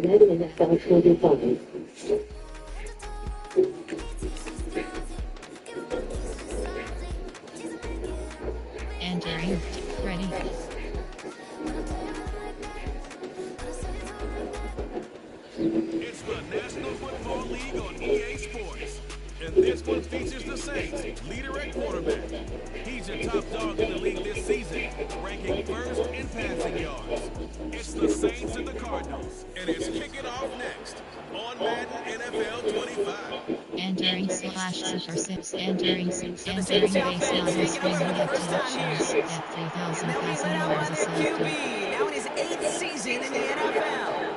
NFL 25. Entering. Ready. It's the National Football League on EA Sports. And this one features the Saints, leader at quarterback. He's your top dog in the league this season, ranking first in passing yards. It's the Saints and the Cardinals, and it's kicking off next on Madden NFL 25. Entering slash super sims. Entering entering base on the screen with options at 3,000 passing yards a selected. Now in his 8th season in the NFL.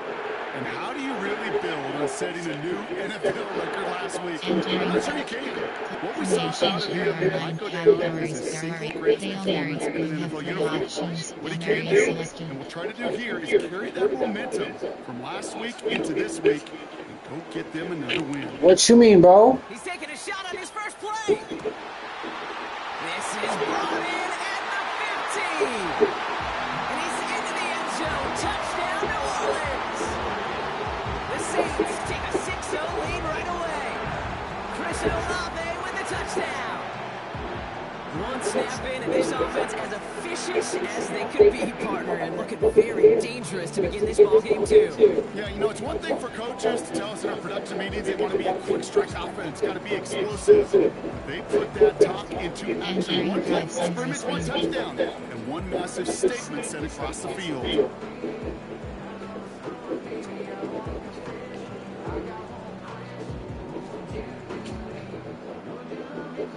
And how do you really build on setting a new NFL record last week? I'm not sure you can. What we saw out of him might go down as a single great performance in an NFL uniform. What he can do, and we'll try to do here, is carry that momentum from last week into this week and go get them another win. What you mean, bro? He's taking a shot on his first play. This is brought in at the 50. And he's into the end zone. Touchdown, New Orleans. The Saints take a 6-0 lead right away. Chris Olave with the touchdown. One snap in, and this offense as efficient as they could be, partner, and looking very dangerous to begin this ball game too. Yeah, you know, it's one thing for coaches to tell us in our production meetings they want to be a quick strike offense, got to be explosive. They put that talk into action. One play, scrimmage, one touchdown, and one massive statement set across the field.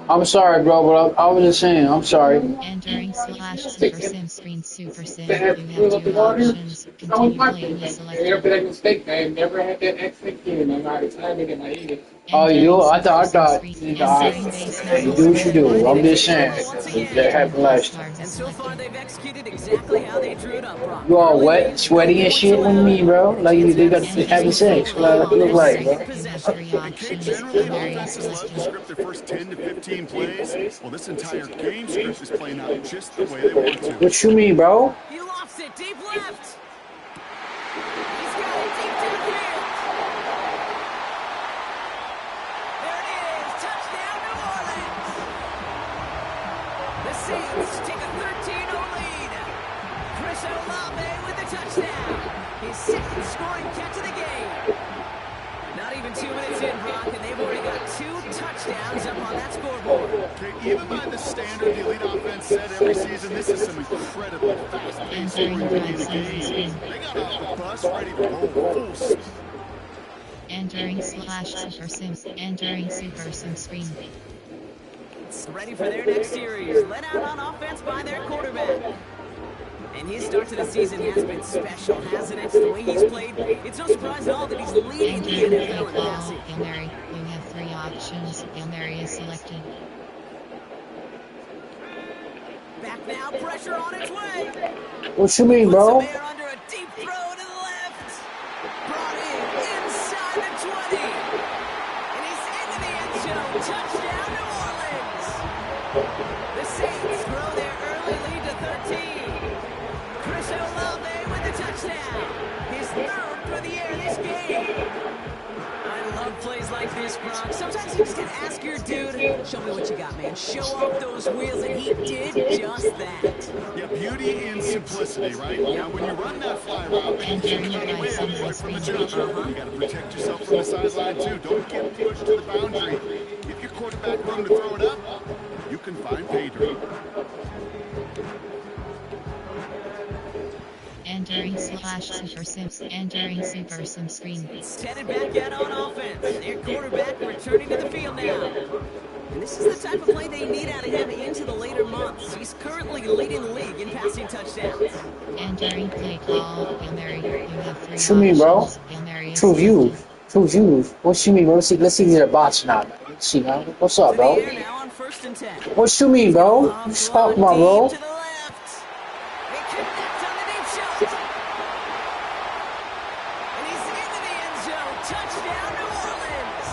I'm sorry, bro, but I was just saying, I'm sorry. Entering slash super sim screen super sim. You have two options. Continue playing the selected. Never that mistake, man. Never had that accident again. I'm out of time and I eat it. Oh, you do? I thought you do what you do. I'm just saying. That happened last time. And so far they've executed exactly how they drew it up, Brock. You all wet, sweaty and shit with me, bro. Like they got having sex. Like it look like, bro. Generally, offenses love to script their first 10 to 15 plays. Well, this entire game script is playing out just the way they want to. What you mean, bro? He lofts it deep left. He's got it deep downfield. There it is. Touchdown, New Orleans. The Saints take a 13-0 lead. Chris Olave with the touchdown. His 6th scoring catch of the game. Not even 2 minutes in, Brock, and they've already got 2 touchdowns up on that scoreboard. Okay, even by the standard the elite offense set every season, this is some incredibly fast-paced scoring lead in the game. They got off the bus ready to roll full speed. Entering slash super sim. Entering super sim screen. Ready for their next series. Let out on offense by their quarterback. And his start to the season has been special, hasn't it? The way he's played, it's no surprise at all that he's leading the NFL in passing. Hail Mary. You have 3 options. Hail Mary is selected. Back now, pressure on its way. What you mean, bro? Puts him there under a deep throw to the left. Brought in inside the 20. And he's into the end zone. Touchdown, New Orleans. The Saints grow their early lead to 13. Chris Olave with the touchdown. His 3rd for the air this game. I love plays like this, Brock. Sometimes you just gotta ask your dude, show me what you got, man. Show off those wheels, and he did just that. Yeah, beauty in simplicity, right? Now, when you run that fly route, you can't cut away right from the jump. You got to protect yourself from the sideline, too. Don't get pushed to the boundary. Give your quarterback room to throw it up. You can find pay dirt. Entering slash super sim. Entering super sim screen. It's headed back out on offense. Their quarterback returning to the field now. And this is the type of play they need out of him into the later months. He's currently leading the league in passing touchdowns. Entering play call. Hail Mary. You have 3 What you mean, bro? options. Hail Mary is True view. selected. True view. What you mean, bro? Let's see these bots now. Let's see now. What's up, To the bro? air now on 1st and 10. What you mean, bro? You talking about, bro? Deep to the left. They connect on the deep shot. And he's into the end zone. Touchdown, New Orleans.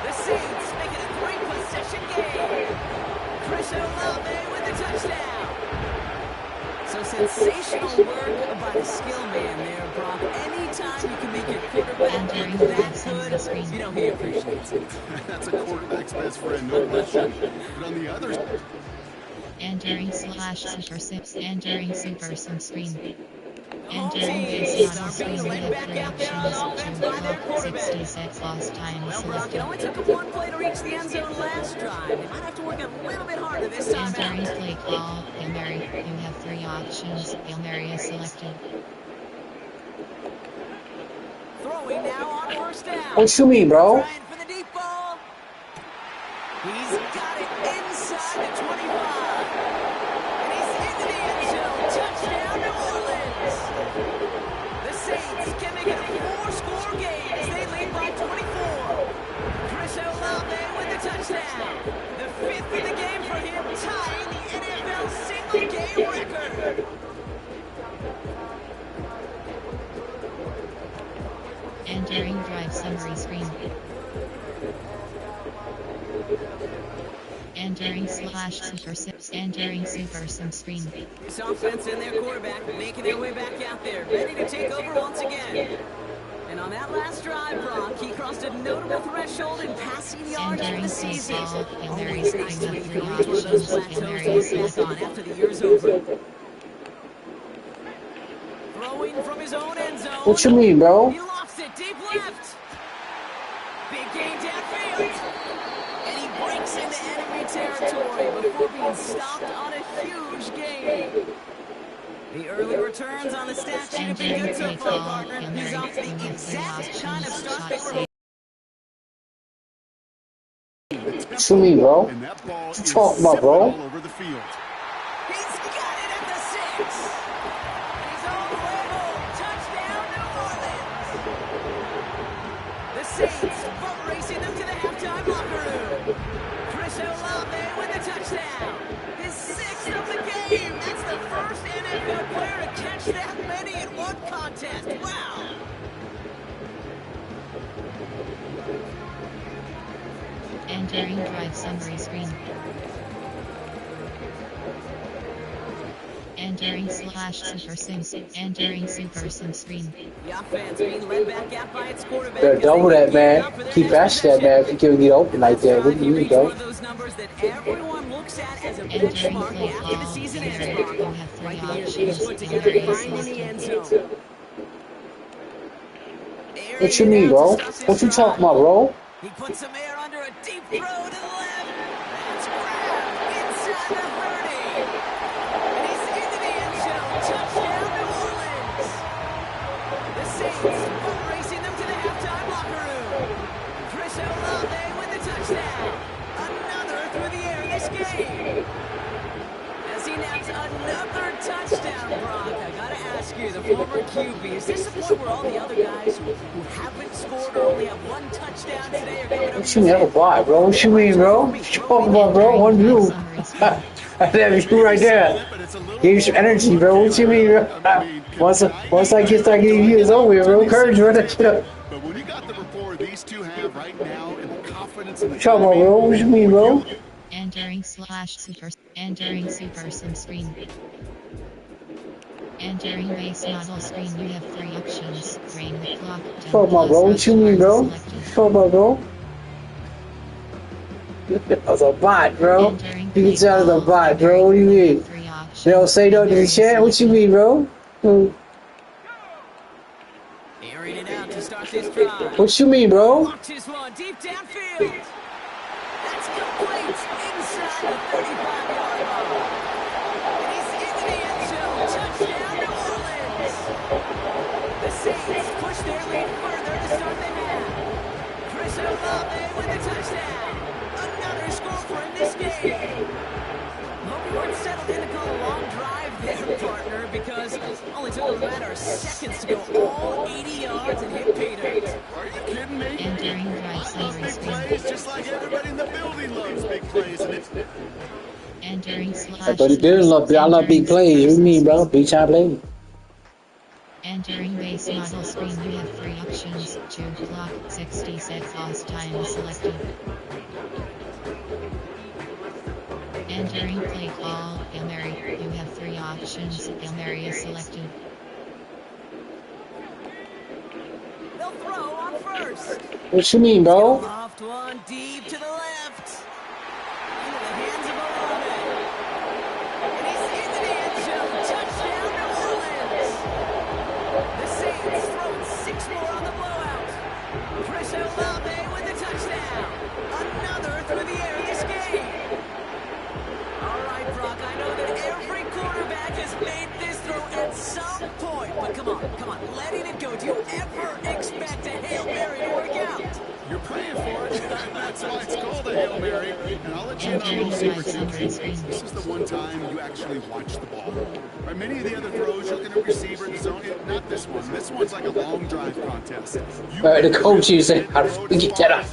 The Saints make it a 3-possession game. Chris Olave with the touchdown. So sensational work by the skill man there, Brock. Anytime pocket quarterback Entering looking that drive summary good, screen. you know he appreciates it. That's a quarterback's best friend, no question. But on the other Entering slash super sim. Entering super sim screen. The home Entering base teams model are screen. being You led have back 3 out there options. on offense 2 by their clock, quarterback. 66 lost time Well, Brock, it selected. only took them one play to reach the end zone last drive. They might have to work a little bit harder this time Entering out. play call. Hail Mary. You have 3 options. Hail Mary is selected. Throwing now on first down. What you mean, bro? Trying for the deep ball. He's got it inside the 25. And he's into the end zone. Touchdown, New Orleans. The Saints can make it a 4-score game as they lead by 24. Chris Olave with the touchdown. The 5th of the game for him, tying the NFL single-game record. Entering drive summary screen. Entering slash super sim. Entering super sim screen. This offense and their quarterback making their way back out there, ready to take over once again. And on that last drive, Brock, he crossed a notable threshold in passing yards for Entering the play season. call. Hail Mary. Always You nice to have when you 3 can reach one of those options. Hail plateaus Mary to is look back selected. on after the year's over. Throwing from his own end zone. What you mean, bro? He lost it deep left. Big gain downfield. And he breaks into enemy territory before being stopped on a huge gain. The early returns on the stat sheet have been Entering good so play far, call. partner. Hail He's Mary. off to You the have 3 exact kind of options. start they Shot were save. What you mean, bro? and that ball What you is talking about, zipping bro? all over the field. He's got it at the 6. And he's all the way home. Touchdown, New Orleans. The Saints boat racing them to the halftime locker room. Chris Olave with the touchdown. His 6th of the game. That's the first NFL player to catch that many in one contest. Wow. Entering drive summary screen. Entering slash super sim. Entering super sim screen. The offense being led back out by its quarterback. Better as double they that, get geared man. up for their Keep next asking that, man. If possession. you can't get open like Last that, what drive, do he you mean, reached one bro? of those numbers that everyone looks at as a Entering benchmark play after the call. season Hail ends, Mary. Brock. You have 3 Like the year that he's options. put Hail together, Mary is finding the end selected. zone. What Airing you it mean, out to bro? start this What you talking drive. about, bro? He puts some air under a deep throw to the left. That's grabbed inside the 30. And he's into the end zone. Touchdown, New Orleans. The Saints boat racing them to the halftime locker room. Chris Olave with the touchdown. Another through the air this game. As he naps another touchdown, Brock, I gotta ask you, the former QB, is this the point where all the other guys who haven't scored or only have one touchdown today are coming over What your you mean, have a head? bot, bro? What you mean, bro? What you talking about, bro? Entering One drive view. summary screen. That was you right there. But it's a little Give you some more energy, bro. What you mean, bro? I mean, Once I get start getting views over here, bro. Courage, run that shit up. But when you got the rapport these two have right now and the confidence and the What you talking about, bro? What you mean, bro? Entering slash super. Entering super sim screen. Entering base model screen. You have 3 options. Drain the clock. What you 10 talking about, plus bro? What you rush mean, yards bro? selected. What you talking about, bro? That was a bot, bro. Entering You can tell it's a play bot, call. bro. What do you You mean? have 3 options. They don't say Hail nothing to Mary the is chat? What you selected. mean, bro? Airing it out to start this drive. What you mean, bro? Launches one deep downfield. That's complete inside the 35-yard line. And he's into the end zone. Touchdown, New Orleans. The Saints push their lead further to start the half. Chris Olave with the touchdown. Another score for him this game. Hope you weren't settled in to call a long drive there, partner, because it only took a matter of seconds to go all 80 yards and hit pay dirt. Are you kidding me? Entering drive I love summary big screen. plays just like everybody in the building loves big plays. And it's Entering slash Everybody did love, I love big plays. What you mean, bro? Big time play. Entering base model screen. You have 3 options. 2 clock. 66 lost time selected. Entering play call. Hail Mary. You have 3 options. Hail Mary is selected. They'll He'll throw on first. What you mean, He's gonna bro? loft one deep to the left. Into the hands of Olave. And he's into the end zone. Touchdown, New Orleans. The Saints throwing 6 more on the blowout. Chris Olave with the touchdown. Another through the air this game. All right, Brock, I know that every quarterback has made this throw at some point. But come on, letting it go. Do you ever expect a Hail Mary to work out? You're praying for it. That's why it's called a Hail Mary. And I'll let you in on a little secret too. This is the one time you actually watch the ball. Right, many of the other throws, you're looking at receiver in the zone. Not this one. This one's like a long drive contest. The coach is saying, how do we get that up?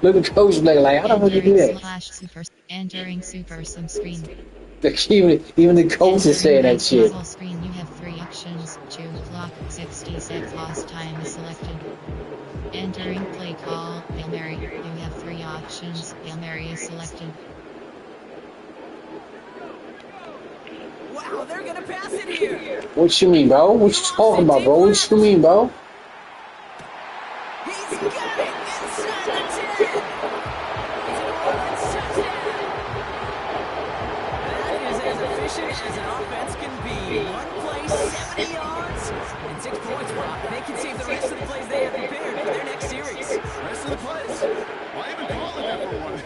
Look at the coach like, how the fuck you do that? Entering super sim screen. Even the coach is saying that shit. Screen, you have 3 options. 2 clock, 60 sec lost time is selected. Entering play call, Hail Mary. You have 3 options. Hail Mary is selected. Wow, they're gonna pass it here. What you mean, bro? What you talking about, bro? What you mean, bro? He's got it inside the 10. It's an Orleans touchdown. That is as efficient as an offense can be. One play, 70 yards, and 6 points, Brock. They can save the rest of the plays they have prepared for their next series. Rest of the plays. Why even call it that for one?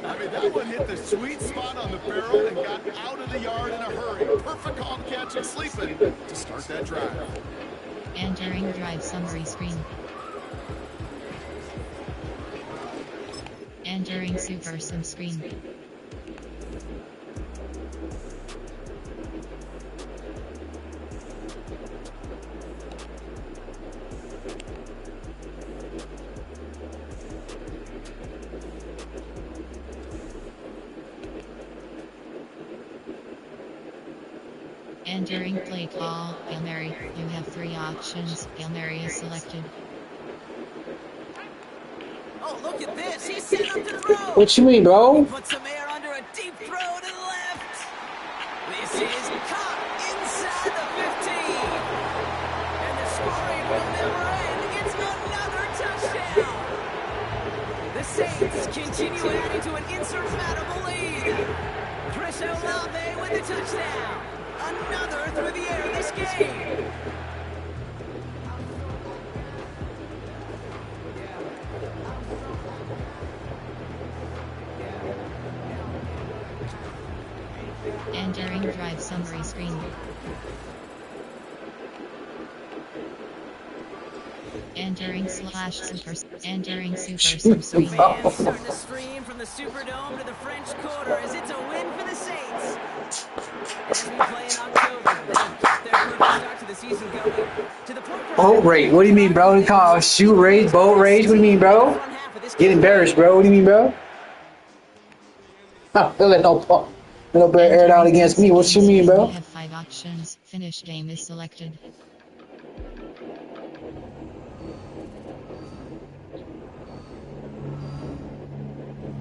I mean, that one hit the sweet spot on the barrel and got out of the yard in a hurry. Perfect calm catch and sleeping to start that drive. Entering drive summary screen. Entering super sim screen. Entering play call, Hail Mary. You have 3 options. Hail Mary is selected. Oh, look at this. He's set up to throw. What you mean, bro? Put some air under a deep throw to the left. This is caught inside the 15. And the scoring will never end. It's another touchdown. The Saints continue adding to an insurmountable lead. Chris Olave with the touchdown. Another through the air this game. Entering drive summary screen. Entering super screen. Fans starting to stream from the Superdome to the French Quarter as it's a win for the Saints. As we play in October, they kept their perfect start to the season going. To the point Boat race. What do you mean, bro? They call it shoot race, boat race. What do you mean, bro? Get embarrassed, bro. What do you mean, bro? Let no bear air it out against me. What you mean, bro? You have 5 options. Finish game is selected.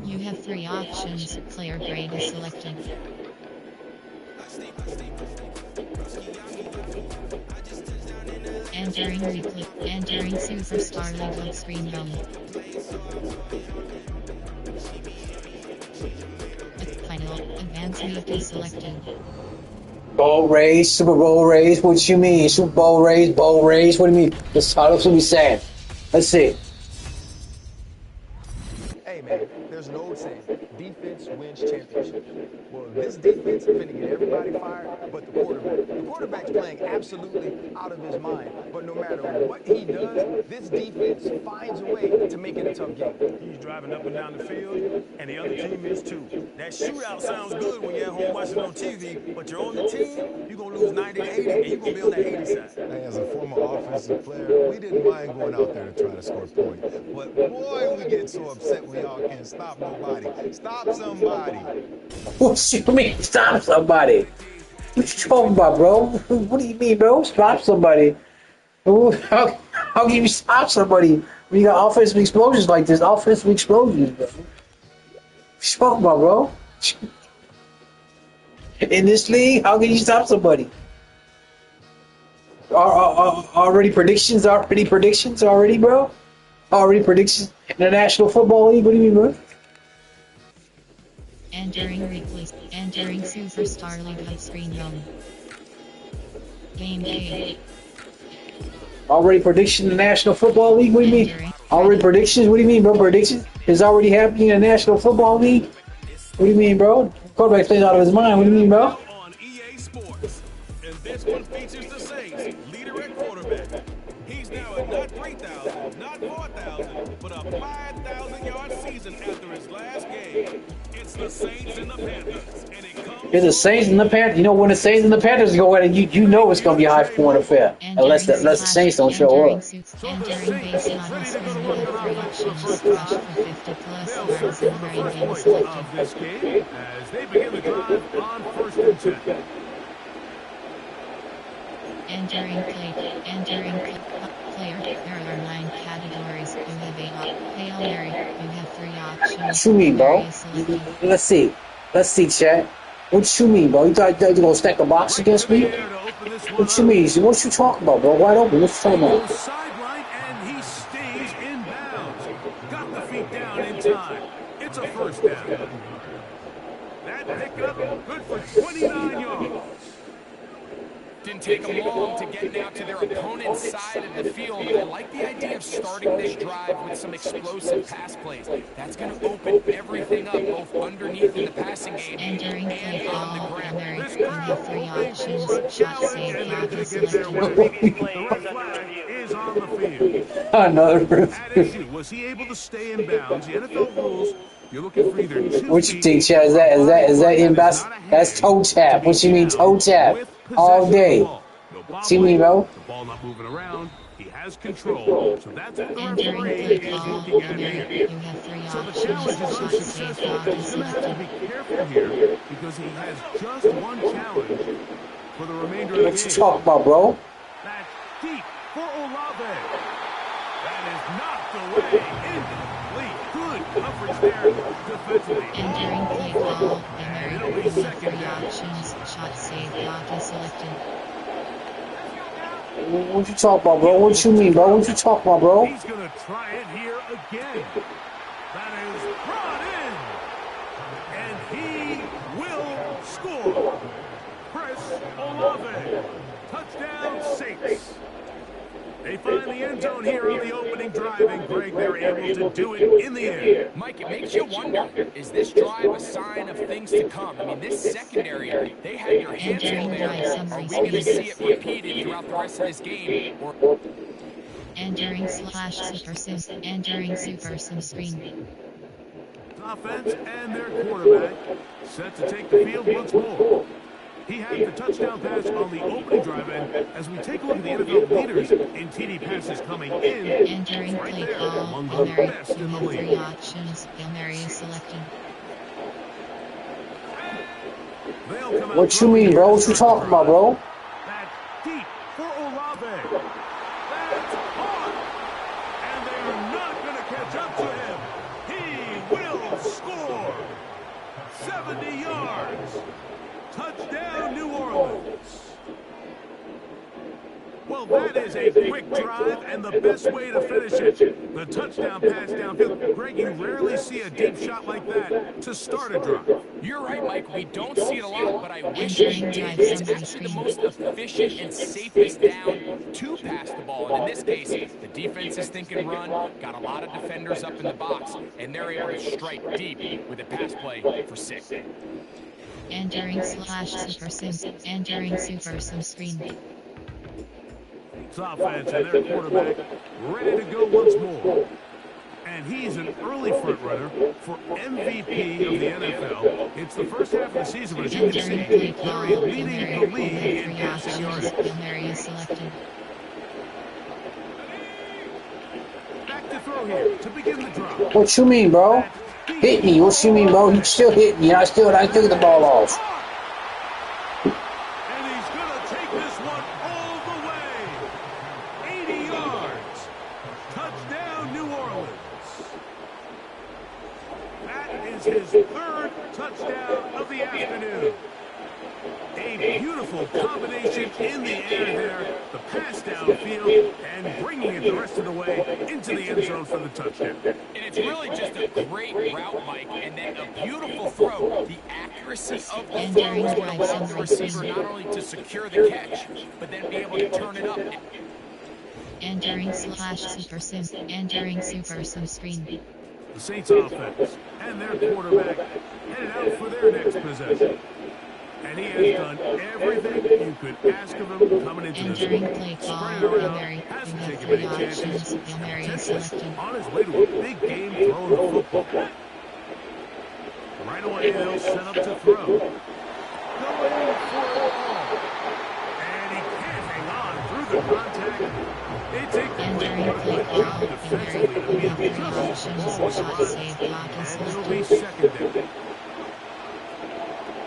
You have 3 options. Player grade is selected. Entering weekly. Entering Superstar League on screen home. Final. Advanced week is selected. Bowl race, Super Bowl race. What you mean? Super Bowl race, bowl race. What do you mean? That's what we saying. Let's see. Hey man, there's an old saying, defense wins championships. Well, this defense is finna get everybody fired but the quarterback. The quarterback's playing absolutely out of his mind. But no matter what he does, this defense finds a way to make it a tough game. He's driving up and down the field, and the other team is too. That shootout sounds good when you're at home watching on TV, but you're on the team, you're going to lose 90 to 80, and you're going to be on that 80 side. Hey, as a former offensive player, we didn't mind going out there to try to score points. But boy, we get so upset when y'all can't stop nobody. Stop somebody. What you mean? Stop somebody. What you talking about, bro? What do you mean, bro? Stop somebody. How can you stop somebody when you got offensive explosions like this? Offensive explosions, bro. What you talking about, bro? In this league, how can you stop somebody? Already predictions? Already, bro? Already predictions in the National Football League? What do you mean, bro? Entering Superstar League Hub Screen Home. Game day. Already predictions in the National Football League? What do you mean? Already predictions? What do you mean, bro? Predictions is already happening in the National Football League? What do you mean, bro? Quarterback plays out of his mind. What do you mean, bro? On EA Sports. And this one features the Saints, leader at quarterback. He's now at not 3,000, not 4,000, but a 5,000-yard season after his last game. It's the Saints and the Panthers, and it comes. It's the Saints and the Panthers. You know when the Saints and the Panthers go at it, you know it's gonna be a high-scoring affair. Unless the Saints don't show up. Entering base model screen, you have 3 options. Rush for 50 plus yards and running game selected. Of this game as they begin the drive on 1st and 10. Entering player. There are 9 categories. You have 8 Hail Mary. You have 3 options. What you mean, bro? Let's see, chat. What you mean, bro? You thought you gonna stack the box against me? What you mean? What you talking about, bro? Wide open. What you talking about? Sideline, and he stays in bounds. Got the feet down in time. It's a 1st down. That pickup good for 29 yards. Didn't take them long to get now to their opponent's side of the field. I like the idea of starting this drive with some explosive pass plays. That's going to open everything up, both underneath in the passing game Entering play and on the call. ground. You have 3 options. Shot save, block is selected. The flag is on the field. Another. At issue, was he able to stay in bounds? The NFL rules, you're looking for either 2 What you think, Chad? Is that inbounds? That's toe tap. What you mean toe tap? All day. See me, bro? The ball not moving around. He has control. So that's what the Entering referee play is call. looking at here. You have 3 So the options. challenge is Shot unsuccessful. save, block is He's going to have to selected. be careful here because he has just one challenge for the remainder of the What you game. talking about, bro? That's deep for Olave. That is knocked away. Incomplete. Good coverage there defensively. Entering play call. You have 3 options. Shot save, block is selected. What you talking about, bro? What you mean, bro? What you talking about, bro? He's going to try it here again. That is brought in. And he will score. Chris Olave. Touchdown, Saints. They find the end zone here on the opening drive, and Greg, they're able to do it in the air. Mike, it makes you wonder, is this drive a sign of things to come? I mean, this secondary, they had your hands full there. Are we going to see it repeated throughout the rest of this game? Or Entering Super Sim screen. Offense and their quarterback set to take the field once more. He had the touchdown pass on the opening drive, and as we take a look at the NFL leaders in TD passes coming in, Entering right play there, call. among Hail the Mary. best You in the have 3 league. options. Hail Mary is selected. They'll come out What you mean, bro? What you talking about, bro? That's deep for Olave. That's hard. And they are not going to catch up to him. He will score. 70 yards. Touchdown, New Orleans. Well, that is a quick drive and the best way to finish it. The touchdown pass downfield. Greg, you rarely see a deep shot like that to start a drive. you're right, Mike. We don't see it a lot, but I wish we did. It's actually the most efficient and safest down to pass the ball. And in this case, the defense is thinking run, got a lot of defenders up in the box, and they're able to strike deep with a pass play for 6. Entering Super Sim screen. Offense and their quarterback ready to go once more. And he's an early front runner for MVP of the NFL. It's the first half of the season, but as you can see, Entering play call. they're Hail leading Mary. the You league have in 3 passing options. yards. Hail Mary is selected. Back to throw here to begin the drive. What you mean, bro? Hit me. What you mean, bro? He still hit me. I still get the ball off. And he's going to take this one all the way. 80 yards. Touchdown, New Orleans. That is his 3rd touchdown of the afternoon. A A beautiful combination in the air there. The pass downfield and bringing it the rest of the way into the end zone for the touchdown. And it's really just a great route, Mike, and then a beautiful throw. The accuracy of the throw is what allowed the receiver not only to secure the catch, but then be able to turn it up. Entering slash super sim. Entering super sim screen. The Saints offense and their quarterback headed out for their next possession. And he has done everything you could ask of him coming into this Entering one. play call. Spread it Hail around, Mary. You hasn't have taken 3 many chances. options. Hail Mary is Potentially selected. on his way to a big game throwing the football. Right away, they'll set up to throw. Going for it all. And he can't hang on through the contact. It's incomplete. Entering play Good call. job Hail defensively Mary. to You be have 3 able to just options. ball was Shot spotted. save clock is And it'll selected. be second down.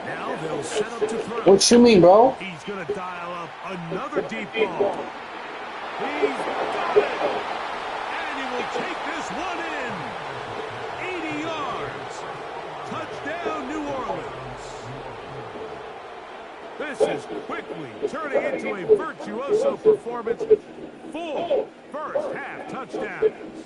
Now they'll set up to throw. What you mean, bro? He's going to dial up another deep ball. He's got it. And he will take this one in. 80 yards. Touchdown, New Orleans. This is quickly turning into a virtuoso performance. 4 first-half touchdowns.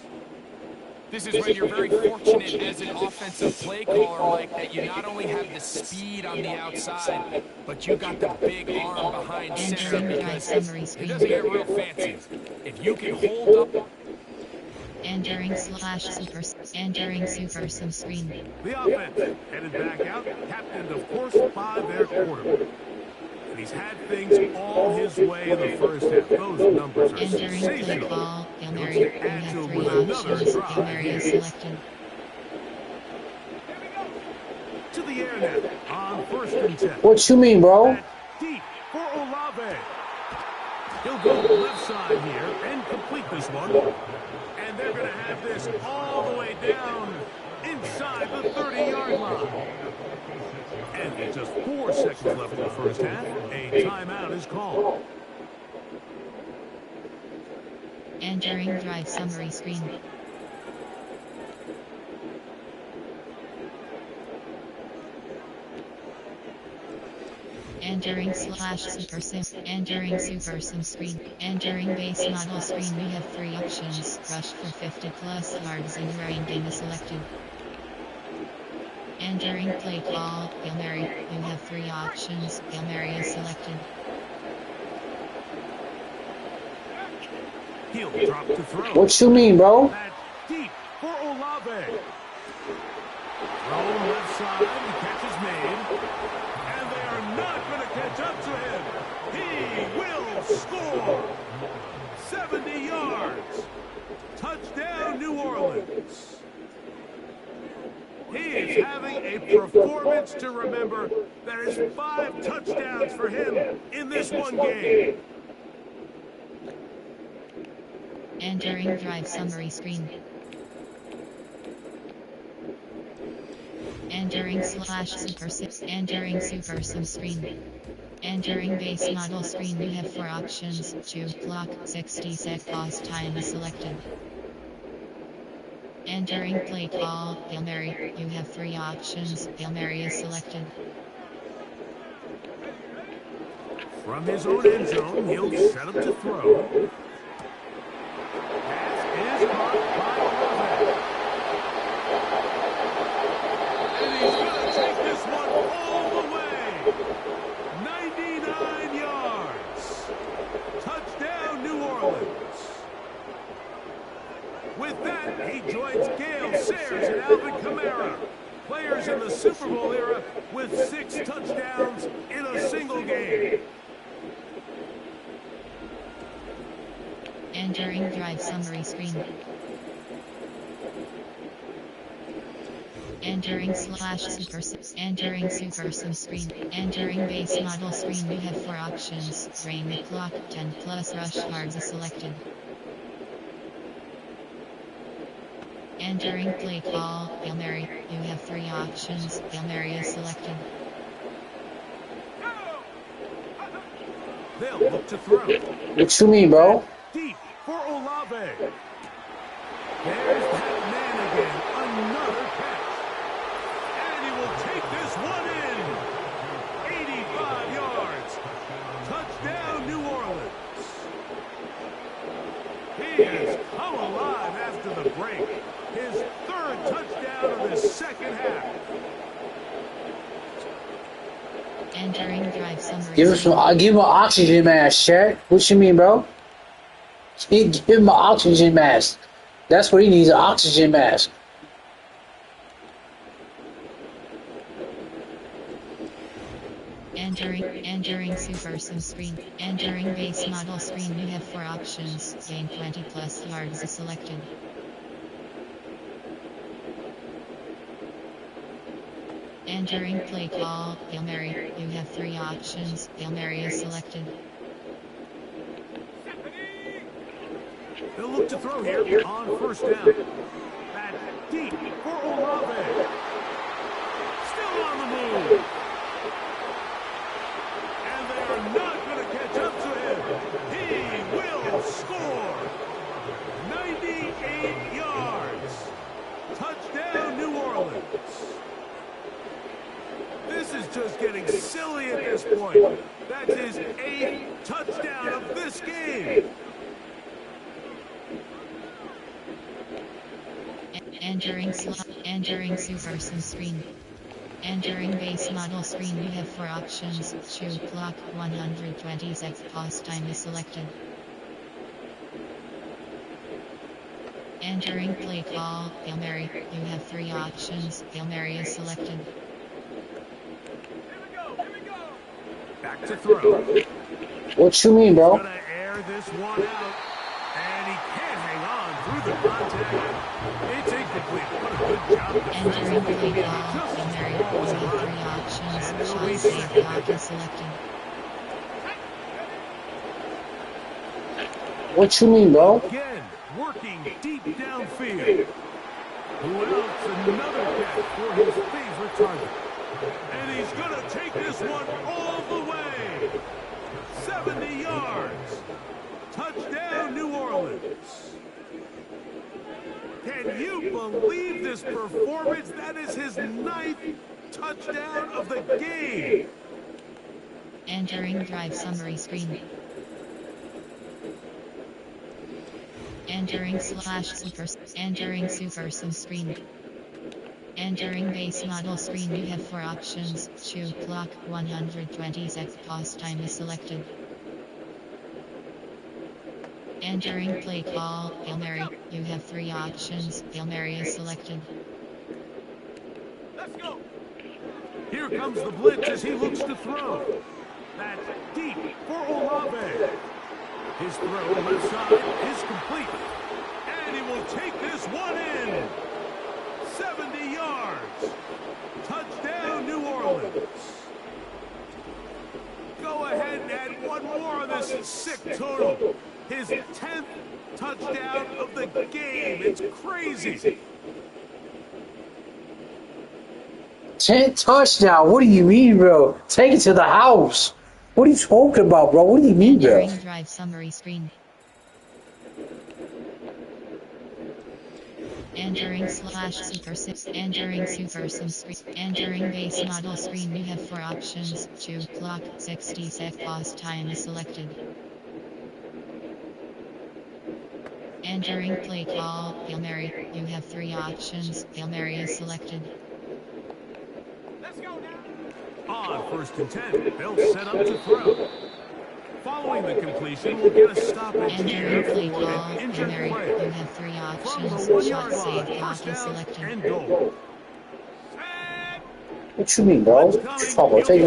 This is when you're very fortunate as an offensive play caller, Mike, that you not only have the speed on the outside, but you got the big arm behind center because it doesn't get real fancy. If you can hold up. Entering slash super. Entering super sim screen. The offense headed back out, captained, of course, by their quarterback. And he's had things all his way in the first half. Those numbers are Entering play sensational. call. Hail And Mary. looks You to add have to it 3 with another options. Hail drive Mary is here. selected. To the air now on 1st and 10. What you mean, bro? Deep for Olave. He'll go to the left side here and complete this one. And they're going to have this all the way down inside the 30-yard line. And with just 4 seconds left in the first half, a timeout is called. Entering drive summary screen. Entering slash super sim. Entering super sim screen. Entering base model screen. We have 3 options. Rush for 50+ yards and running game is selected. Entering play call. Hail Mary. You have 3 options. Hail Mary is selected. He'll drop to throw. What you mean, bro? That's deep for Olave. Throw left side, the catch is made. And they are not going to catch up to him. He will score. 70 yards. Touchdown, New Orleans. He is having a performance to remember. There is 5 touchdowns for him in this one game. Entering drive summary screen. Entering slash super sim. Entering super sim screen. Entering base model screen. You have 4 options. Choose clock. 60 sec pause time is selected. Entering play call. Hail Mary. You have 3 options. Hail Mary is selected. From his own end zone, he'll set up to throw. Pass is caught by Olave. And he's going to take this one all the way. 99 yards. Touchdown, New Orleans. With that, he joins Gale Sayers and Alvin Kamara, players in the Super Bowl era with 6 touchdowns in a single game. Entering drive summary screen. Entering slash super sim. Entering super sim screen. Entering base model screen. We have 4 options. Drain the clock. 10+ rush yards is selected. Entering play call. Hail Mary. You have 3 options. Hail Mary is selected. They'll look to throw. What you mean, bro? Deep for Olave. There's that man again. Another catch. And he will take this one in. 85 yards. He has come alive after the break. His third touchdown of the second half. Entering drive summary. Give him an oxygen mask, Chet. What you mean, bro? Give him an oxygen mask. That's what he needs, an oxygen mask. Entering Super Sim screen. Entering base model screen. You have 4 options. Gain 20 plus yards is selected. Entering play call. Hail Mary. You have 3 options. Hail Mary is selected. They'll look to throw here on first down. That's deep for Olave. Still on the move. And they are not going to catch up to him. He will score. 98 yards. Touchdown, New Orleans. This is just getting silly at this point. That's his 8th touchdown of this game. Entering Super Sim screen. Entering base model screen. You have 4 options. Shoot clock 120 seconds. Pause time is selected. Entering play call. Hail Mary. You have 3 options. Hail Mary is selected. Back to throw. What you mean, bro? Gonna air this one out. And he can't hang on through the contact. It's incomplete. What a good job. Entering play call. Hail Mary. You have 3 options. Shot save clock is selected. What you mean, bro? Again, working deep downfield. Who else? Another catch for his favorite target. And he's going to take this one all the way. 70 yards. Touchdown, New Orleans. Can you believe this performance? That is his 9th touchdown of the game. Entering drive summary screen. Entering Super Sim screen. Entering base model screen. You have 4 options. Shoot clock 120 seconds. Pause time is selected. Entering play call. Hail Mary. You have 3 options. Hail Mary is selected. Let's go. Here comes the blitz as he looks to throw. That's deep for Olave. His throw left side is complete. And he will take this one in. 70 yards. Touchdown, New Orleans. Go ahead and add one more on this sick total. His 10th touchdown of the game. It's crazy. 10 touchdown. What do you mean, bro? Take it to the house. What are you talking about, bro? What do you mean, bro? Entering drive summary screen. Entering Super Sim screen. Entering base model screen. You have 4 options. Shoot clock 60 seconds. Pause time is selected. Entering play call. Hail Mary. You have 3 options. Hail Mary is selected. Let's go now. On first and 10, they'll set up to throw. Following the completion, we'll get a stoppage here Entering play for call. an Hail injured Mary. player. You have 3 From options. the 1 Shot yard save line, clock first is down selected. and goal. What you mean, bro? What you talking about? Take it.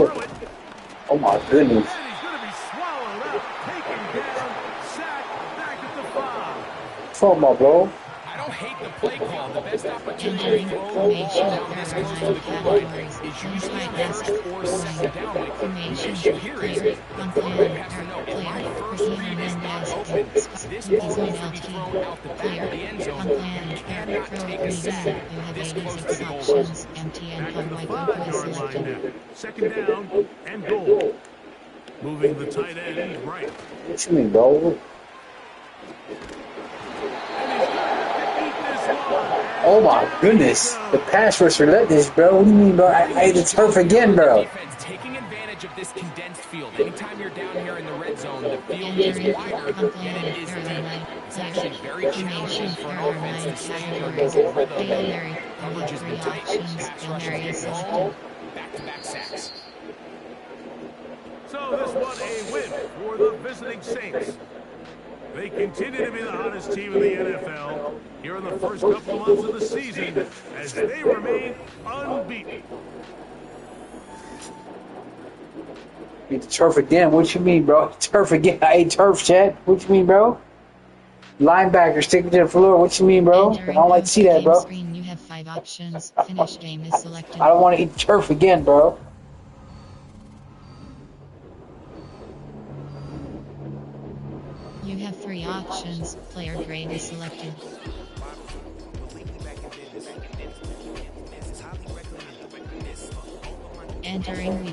Oh my goodness. And he's going to be swallowed up, taken down, sacked back at the 5. What you talking about, bro? I don't hate the play call. The best opportunity Entering to throw the ball formation. down this There are close to 9 the goal line categories. is usually Inside first or second down. Like, the Formation. issue here is Player. the quarterback has to know if my Player. first read is not open, this ball needs to be thrown out the back of the end zone. You cannot take a sack this close to the goal line. Options. Empty and Back to the Conway 5 Coco is yard line selected. now. Second down and goal. Moving the tight end right. What you mean, bro? Oh my goodness. The pass rush relentless, bro. What do you mean, bro? I hit the turf again, bro. Defense taking advantage of this condensed field. Anytime you're down here in the red zone, the field is wider and it is deep. It's actually very challenging for an offense to stay in a good rhythm. And coverage has been tight. Pass rush has taken the fall. Back-to-back sacks. So this one a win for the visiting Saints. They continue to be the hottest team in the NFL here in the first couple of months of the season as they remain unbeaten. Beat the turf again. What you mean, bro? Turf again. I ate turf, Chad. What you mean, bro? Linebacker sticking to the floor. What you mean, bro? I don't like to see that, bro. Screen, you have 5 options. Finish game is selected. I don't want to eat turf again, bro. You have 3 options. Player grade is selected. Entering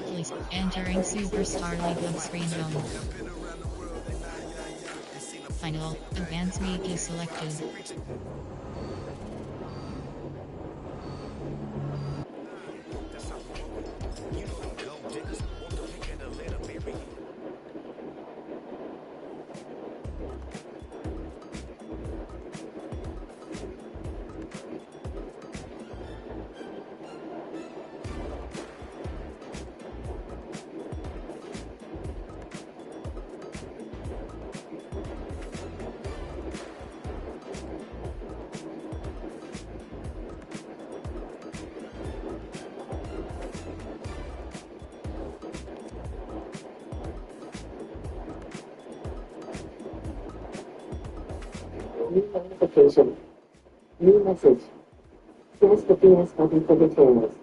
Superstar League of Screen Zone. Final, Advanced Week is selected. New notification. New message. Press the PS button for details.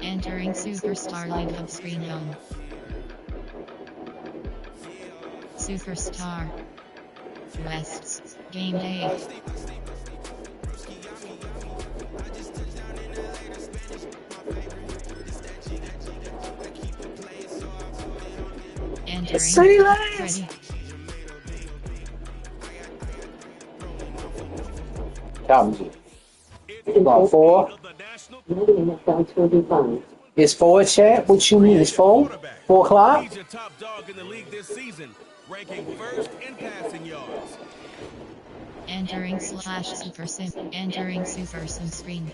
Entering Superstar League of Screen Zone. Superstar. Wests. Game day. Entering. City Lights! Ready. Count me. About 4. It's 4, Chad? What you mean? It's 4? 4 o'clock? He's your top dog in the league this season, ranking first in passing yards. Entering Super Sim screen.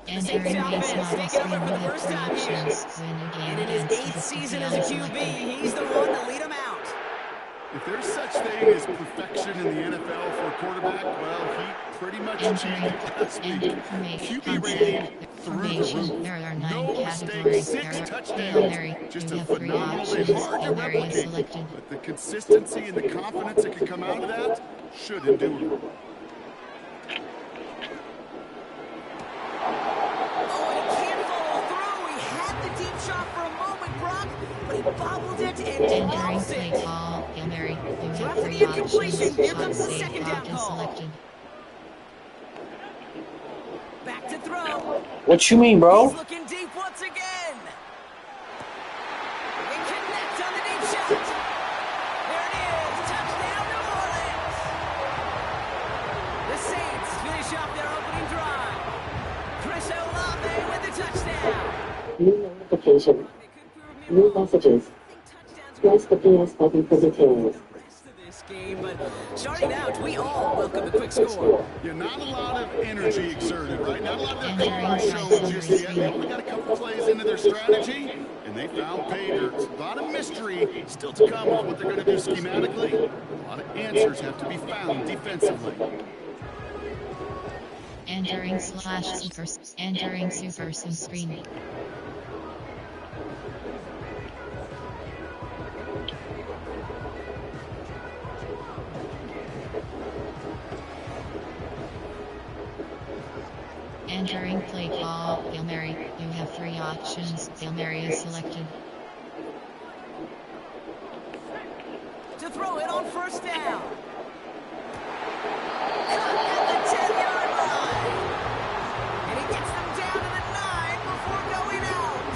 Entering base model screen. You have 3 options. Win a game And in his against 8th the season as a QB, he's the one to lead him out. If there's such thing as perfection in the NFL for a quarterback, well, he pretty much achieved it last week. QB rating through the roof. There are 9 No categories. mistakes, 6 touchdowns. Just a phenomenally hard to replicate. But the consistency and the confidence that can come out of that should endure. Bobbled it and tossed it. Play call, Hail Mary. You So have after 3 the options. incompletion, here Shot comes the save second down clock is call. selected. Back to throw. What you mean, bro? He's looking deep once again. And connects on the deep shot. There it is. Touchdown, New Orleans. The Saints finish off their opening drive. Chris Olave with the touchdown. New notification. New messages. Press the PS button for details. This game, but starting out, we all welcome a quick score. Yeah, not a lot of energy exerted, right? Not a lot of their cards showing just yet. They only got a couple plays into their strategy, and they found pay dirt. A lot of mystery still to come with what they're going to do schematically. A lot of answers have to be found defensively. Entering Super Sim screen. Entering play call, Hail Mary. You have 3 options. Hail Mary is selected. To throw it on first down. Caught at the 10-yard line. And he gets them down to the 9 before going out.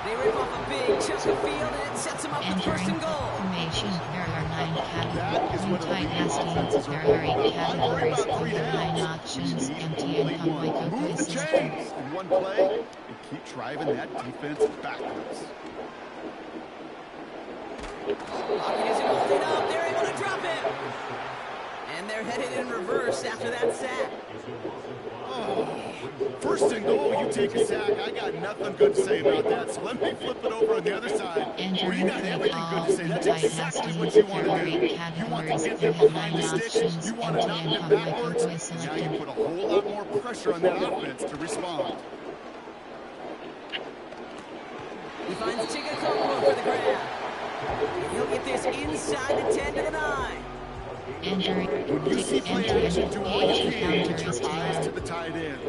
They rip off a big chunk of field, and it sets them up with first and goal. Formation, there are 9 That is what categories. elite offenses are all There are 8 about. Why worry categories. about 3 You have 9 downs? options. You need Empty and only come by one. Coco Move the is selected. chains in one play and keep driving that defense backwards. Lockett isn't holding up. They're able to drop it. And they're headed in reverse after that sack. First and goal, you take a sack. I got nothing good to say about that. So let me flip it over on the other side. Where you got everything good to say. That's exactly what you want to do. You want to get them behind the sticks. You want to knock them backwards. Now you put a whole lot more pressure on that offense to respond. He finds Chigakoko for the grab. And he'll get this inside the 10 to the 9. When you see play action, do all you can to get your eyes to the tight end,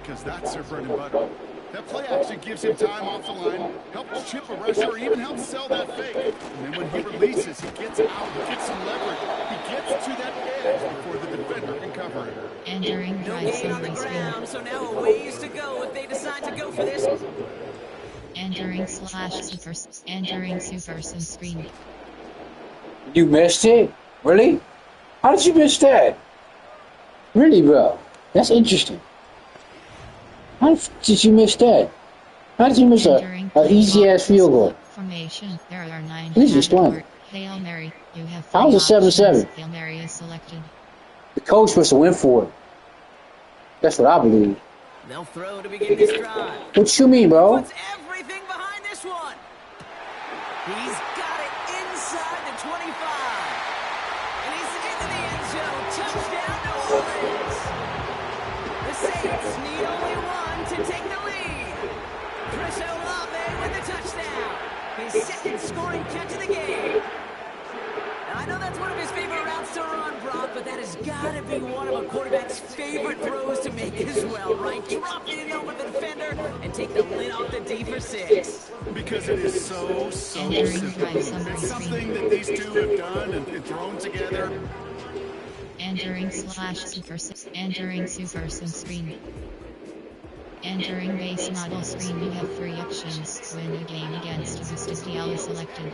because that's their bread and butter. That play action gives him time off the line, helps chip a rusher, or even helps sell that fake. And then when he releases, he gets out, gets some leverage. He gets to that edge before the defender can cover it. No gain on the ground, so now a ways to go if they decide to go for this. Entering super sim screen. You missed it? Really? How did you miss that? Really, bro? That's interesting. How did you miss that? How did you miss an easy-ass field goal? Formation, there are 9 Please explain. categories. Hail Mary, you have 3 How's it options. 7-7? Hail Mary is selected. The coach was to win for it. That's what I believe. They'll throw to begin this drive. What you mean, bro? Puts everything behind this one. He's got it inside the 25. And he's into the end zone. Touchdown, New Orleans. The Saints need only one to take the lead. Chris Olave with the touchdown. His second scoring catch of the game. Now, I know that's one of his favorite routes to run, Brock, but that has got to be one of a quarterback's favorite throws to make as well, right? Drop it in over the defender and take the lid off the D for 6. Because it is so simple. It's something that these two have done and thrown together. Entering super sim screen. Entering base model screen, you have 3 options. Win a game against the SDL is selected.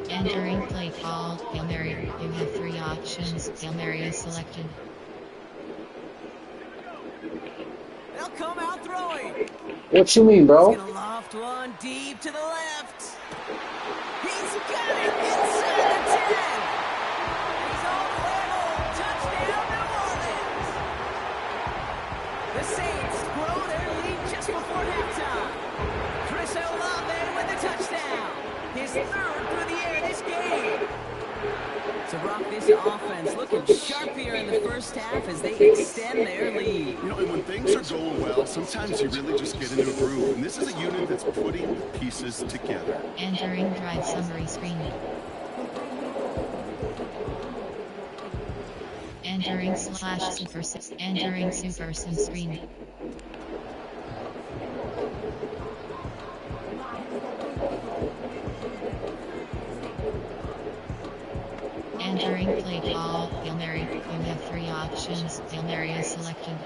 Entering play call, Hail Mary, you have 3 options. Hail Mary is selected. They'll come out throwing. What you mean, bro? He's gonna loft one deep to the left. He's got it inside the 10. He's all the way home. Touchdown, New Orleans. The Saints grow their lead just before halftime. Chris Olave with the touchdown. His 3rd through the air this game. So, Brock, this offense looking sharp here in the first half as they extend their lead. You know, and when things are going well, sometimes you really just get into a groove. And this is a unit that's putting the pieces together. Entering drive summary screen. Entering super sim screen. Entering play call, Hail Mary, you have 3 options. Hail Mary is selected.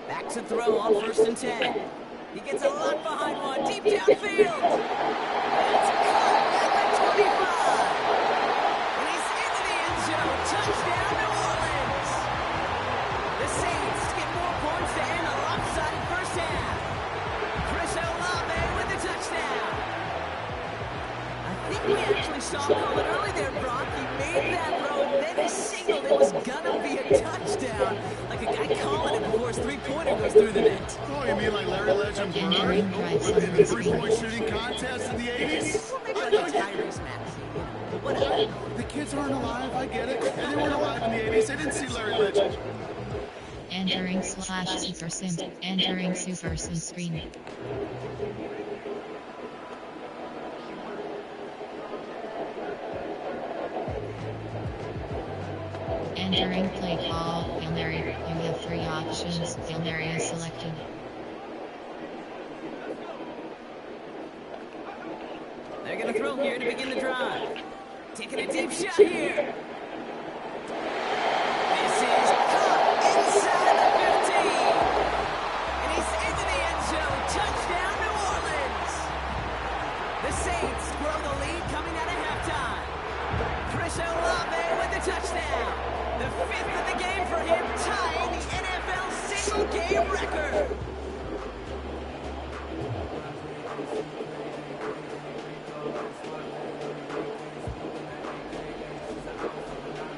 Back to throw on 1st and 10. He gets a lot behind one, deep downfield. It's caught at the 25. And he's into the end zone. Touchdown, New Orleans. The Saints get more points to end a lopsided first half. Chris Olave with the touchdown. I think we actually saw him call it early there, Brock. He made that throw, and then he signaled it was gonna be a touchdown. Like a guy calling it before his 3-pointer goes through the net. Oh, you mean like Larry Legend in the 3-point shooting contest in the 80s? Well, maybe like a Tyrese Maxey. Whatever. The kids aren't alive, I get it. And they weren't alive in the 80s. They didn't see Larry Legend. Entering super sim screen. Entering play call, Hail Mary, you have 3 options. Hail Mary is selected. pistol here to begin the drive. Taking a deep shot here. This is caught inside the 15. And he's into the end zone. Touchdown, New Orleans. The Saints grow the lead coming out of halftime. Chris Olave with the touchdown. The 5th of the game for him, tying the NFL single-game record.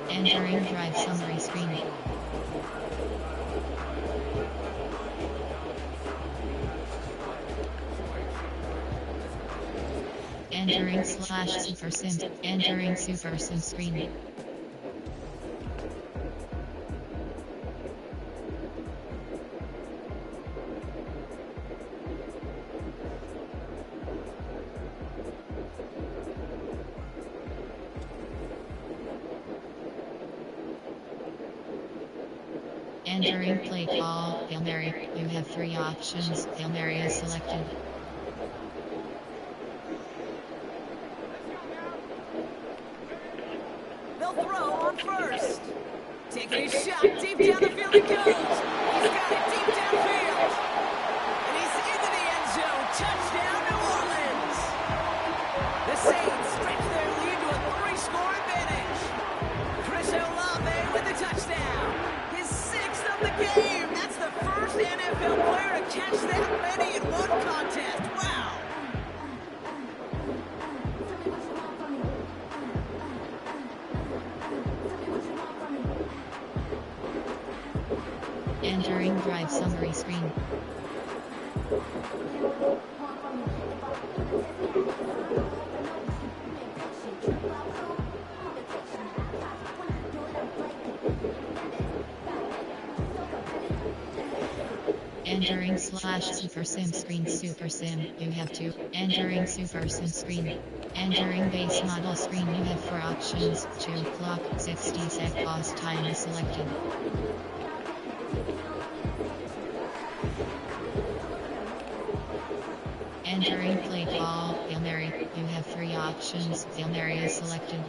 Entering drive summary screen. Entering /super sim. Entering super sim screen. Entering play call, Hail Mary. You have 3 options. Hail Mary is selected. They'll throw on first. Taking a shot deep down the field it goes. He's got it deep downfield. And he's into the end zone. Touchdown, New Orleans. The Saints stretch their lead to a 3-score advantage. Chris Olave with the touchdown. His 6th of the game. That's the first NFL player to catch that many in one contest. Wow. Entering drive summary screen. Entering /super sim screen super sim, you have 2. Entering super sim screen. Entering base model screen, you have 4 options. 2 clock, 60 sec pause time is selected. Entering play call, Hail Mary. You have 3 options. Hail Mary is selected.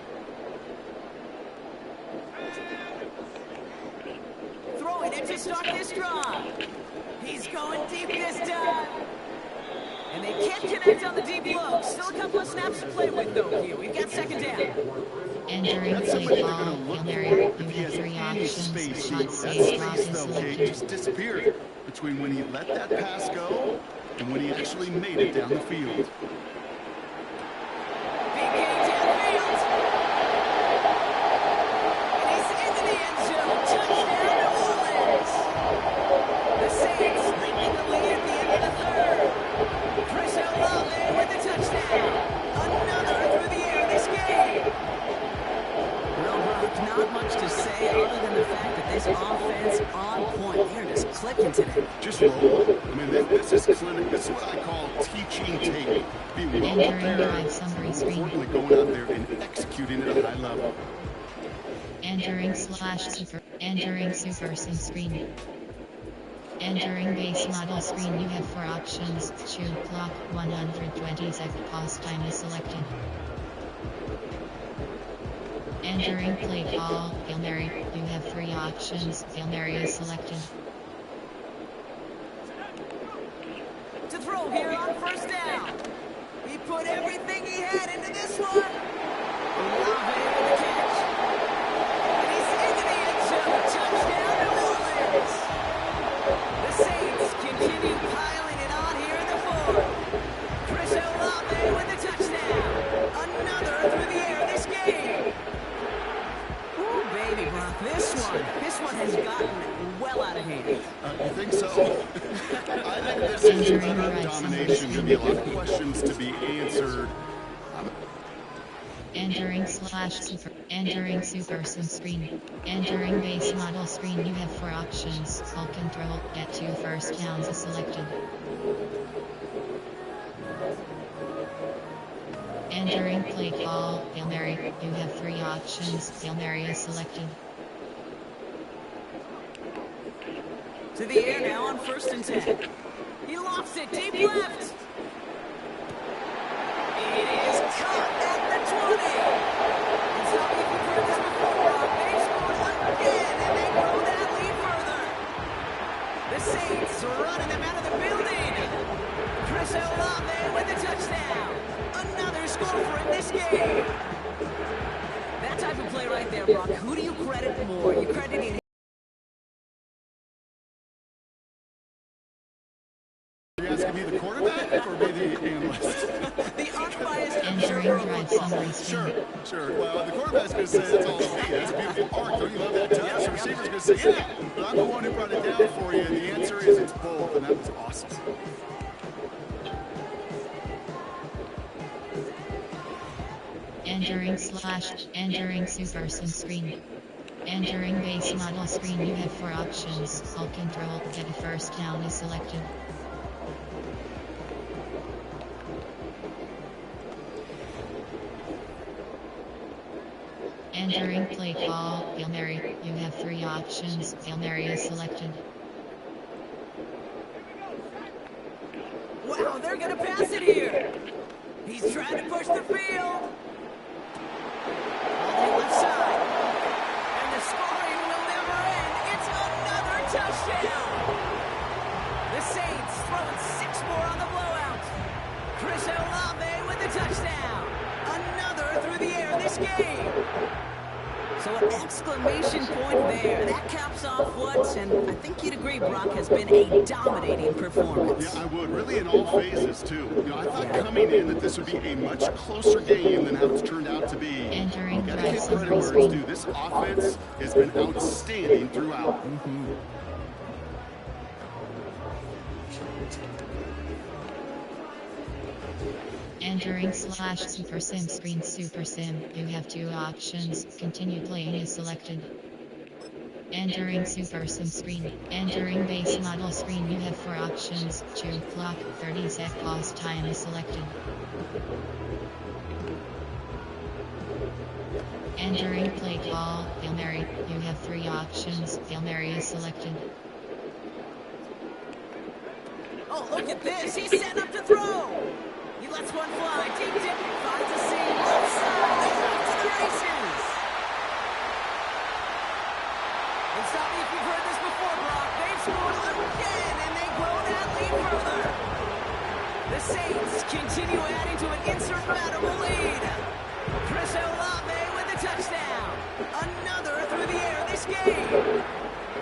Throwing it to start this drive. He's going deep this time. And they can't connect on the deep look. Still a couple of snaps to play with, though, here. We've got 2nd down. Entering That's play somebody they're call, going to Hail look Mary. for You if he have has 3 any options. space. Shot That safe drop space, is though, Kate, selected. just disappeared between when he let that pass go and when he actually made it down the field. Big game downfield. And he's into the end zone. Touchdown, New Orleans. The Saints leading the lead at the end of the 3rd. Chris Olave with the touchdown. Another through the air this game. Well, Brock, not much to say other than the fact that this offense on point. They're just clicking today. Just roll. I mean, this is clinic. This is what I call teaching tape. Be well Entering prepared. drive summary screen. Importantly, going out there and executing at a high level. Entering /super. Entering super sim screen. Entering base model screen, you have 4 options. Shoot clock, 120 sec pause time is selected. Entering play call, Hail Mary. You have 3 options. Hail Mary is selected. To throw here on 1st down. He put everything he had into this one. Olave with the catch. And he's into the end zone. Touchdown, New Orleans. The Saints continue piling it on here in the 4th. Chris Olave with the touchdown. Another through the air this game. Ooh, baby, Brock, this one has gotten well out of hand. You think so? I think this is utter domination. There'll be a lot of questions to be answered. Entering /super. Entering super sim screen. Entering base model screen, you have 4 options. Ball control, get 2 first downs is selected. Entering play call, Hail Mary. You have 3 options. Hail Mary is selected. To the air now on 1st and 10. He lofts it deep left. It is caught And some of you've heard this before, Brock. They scored again, and they grow that lead further. The Saints are running them out of the building. Chris Olave with the touchdown. Another score for him this game. That type of play right there, Brock. Who do you credit more? You crediting Are you asking me the quarterback or me the analyst? the unbiased Entering observer of drive football? summary screen. Sure. Well, the quarterback's going to say that's all me. That's a beautiful arc. Don't you love that touch? The receiver's going to say, yeah, but I'm the one who brought it down for you. And the answer is it's both, and that was awesome. Entering super sim screen. Entering base model screen, you have 4 options. All control, get a first down is selected. Entering play call, Hail Mary, you have 3 options. Hail Mary is selected. Wow, they're going to pass it here. He's trying to push the field. On the left side. And the scoring will never end. It's another touchdown. The Saints throwing 6 more on the blowout. Chris Olave with the touchdown. Another through the air this game. So an exclamation point there. That caps off what, and I think you'd agree, Brock, has been a dominating performance. Yeah, I would. Really in all phases, too. You know, I thought coming in that this would be a much closer game than how it's turned out to be. Entering Gotta drive give summary credit where it's screen. due. This offense has been outstanding throughout. Entering slash super sim screen super sim, you have 2 options. Continue playing is selected. Entering super sim screen. Entering base model screen, you have 4 options. Chew clock, 30 sec pause time is selected. Entering play call, Hail Mary, you have 3 options. Hail Mary is selected. Oh, look at this. He's set up to throw. He lets one fly. Deep dip. Finds a seam. Left side. He's off to the races. And stop me if you've heard this before, Brock. They've scored again, and they grow that lead further. The Saints continue adding to an insurmountable lead. Chris Olave with the touchdown. Another through the air this game.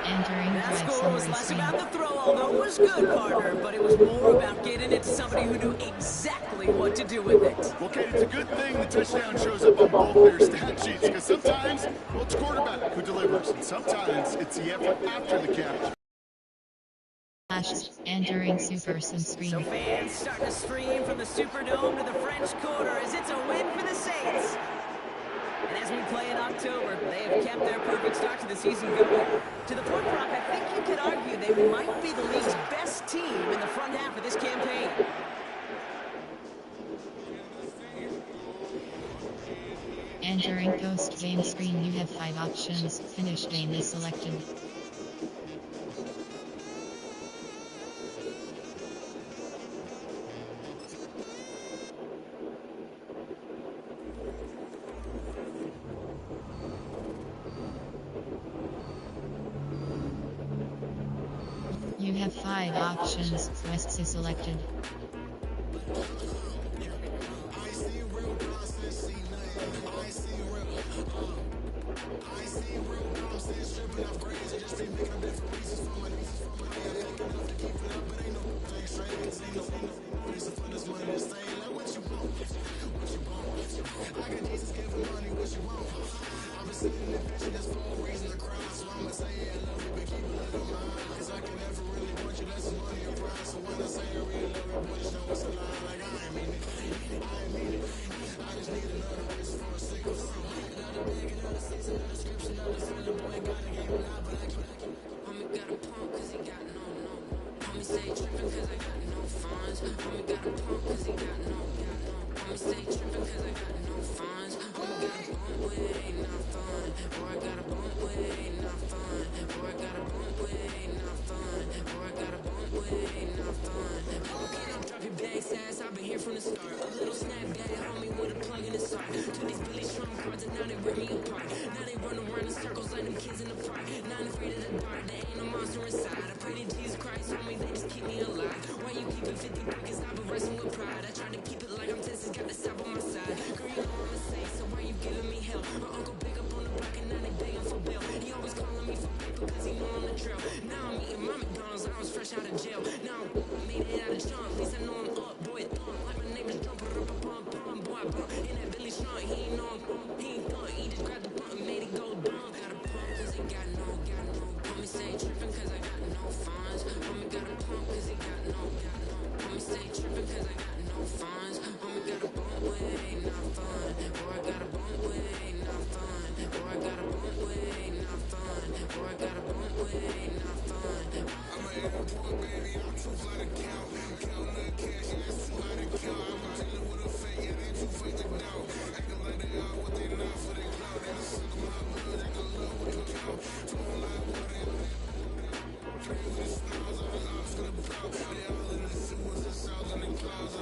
Entering That drive score was summary less screen. about the throw, although it was good, partner, but it was more about getting it to somebody who knew exactly what to do with it. Well, Kate, it's a good thing the touchdown shows up on both their stat sheets, because sometimes, well, it's quarterback who delivers, and sometimes it's the effort after the catch. Entering super sim So screen. fans starting to stream from the Superdome to the French Quarter as it's a win for the Saints. And as we play in October, they have kept their perfect start to the season going. To the point, Brock, I think you could argue they might be the league's best team in the front half of this campaign. Entering post game screen, you have 5 options. Finish game is selected. You have 5 options. Rests is selected. Drop your bag, sass, I've been here from the start. A little snap, got it, homie, with a plug in the start. rip me apart. Now they run around in circles like them kids in the park. Not afraid of the dark, there ain't no monster inside. I pray to Jesus Christ, homie, they just keep me alive. Why you keep it 50 pockets? I've been wrestling with pride. I try to keep it like I'm Texas, got the South on my side. Girl, you know I'm a saint, so why you giving me hell? My uncle big up on the block and now they begging for bail. He always calling me for paper cause he know I'm the trail. Now I'm eating my McDonald's, I was fresh out of jail. Now I made it out of jail, at least I know I'm up. Boy, thump, like my neighbor's jumper up a pump, pump. Boy, I bump in that Billy Strong, he ain't know I'm pump. He ain't thunk, he just grabbed the button, made it go dumb. Got a pump cause he got no. Homie stay tripping cause I got no funds. Homie got a pump cause he got no. Homie stay tripping cause I got no funds. Homie got a bump with ain't not fun. Or I got a bump with ain't not fun. Or I got a bump with ain't not fun. Or I got a bump with ain't not fun. I'm a airport baby, I'm too fly to count. Count the cash, yeah, it's too high to count. I'm dealing with a fake, yeah, they too fake to doubt. Acting like they are what they not for they clout. They just suck my blood, they can love what they count. Flowing like water, play with the stars, all the ops to the block. They all in the sewers, the south and the clouds.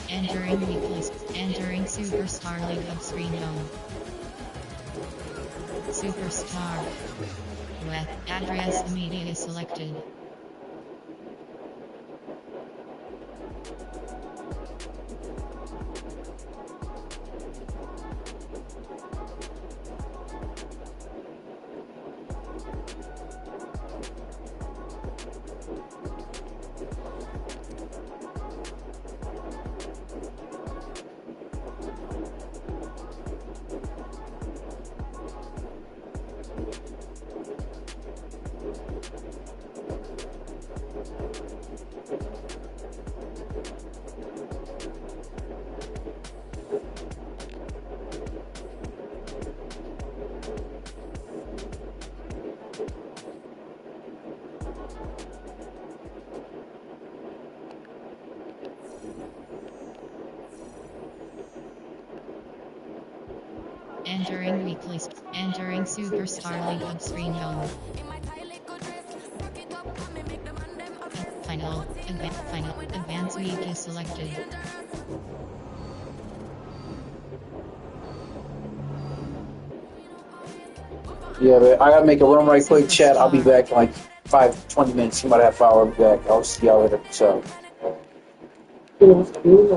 Entering weeklies. Entering Superstar League of Screen Home. Superstar. With address immediately selected. Entering weekly. Entering Superstar League Hub screen home. Final. Advance week is selected. Yeah, but I gotta make a run right quick, chat. I'll be back in like 20 minutes. About a half hour. I'll be back. I'll see y'all later. So.